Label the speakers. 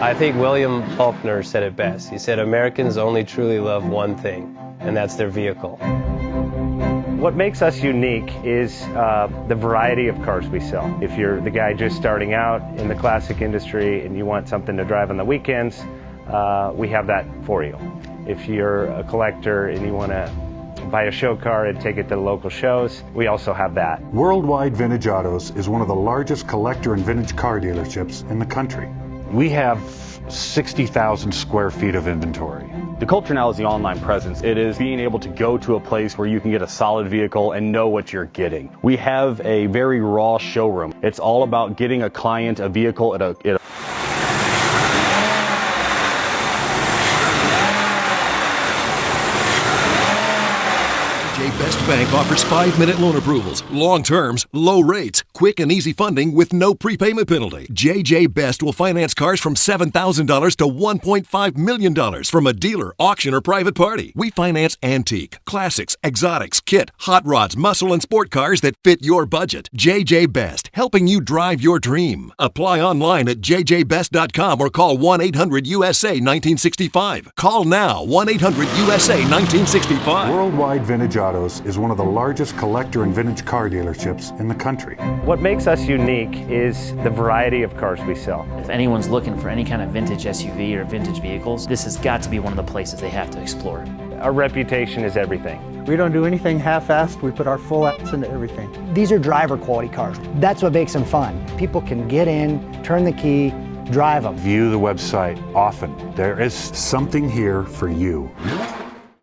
Speaker 1: I think William Faulkner said it best. He said, Americans only truly love one thing, and that's their vehicle.
Speaker 2: What makes us unique is the variety of cars we sell. If you're the guy just starting out in the classic industry and you want something to drive on the weekends, we have that for you. If you're a collector and you want to buy a show car and take it to the local shows, we also have that.
Speaker 3: Worldwide Vintage Autos is one of the largest collector and vintage car dealerships in the country.
Speaker 4: We have 60,000 square feet of inventory.
Speaker 5: The culture now is the online presence. It is being able to go to a place where you can get a solid vehicle and know what you're getting. We have a very raw showroom. It's all about getting a client a vehicle at a
Speaker 6: Best Bank offers 5-minute loan approvals, long terms, low rates, quick and easy funding with no prepayment penalty. JJ Best will finance cars from $7,000 to $1.5 million from a dealer, auction, or private party. We finance antique, classics, exotics, kit, hot rods, muscle, and sport cars that fit your budget. JJ Best, helping you drive your dream. Apply online at jjbest.com or call 1-800-USA-1965. Call now, 1-800-USA-1965.
Speaker 3: Worldwide Vintage Autos is one of the largest collector and vintage car dealerships in the country.
Speaker 2: What makes us unique is the variety of cars we sell.
Speaker 7: If anyone's looking for any kind of vintage SUV or vintage vehicles, this has got to be one of the places they have to explore.
Speaker 2: Our reputation is everything.
Speaker 8: We don't do anything half-assed. We put our full ass into everything.
Speaker 9: These are driver quality cars. That's what makes them fun. People can get in, turn the key, drive them.
Speaker 4: View the website often.
Speaker 3: There is something here for you.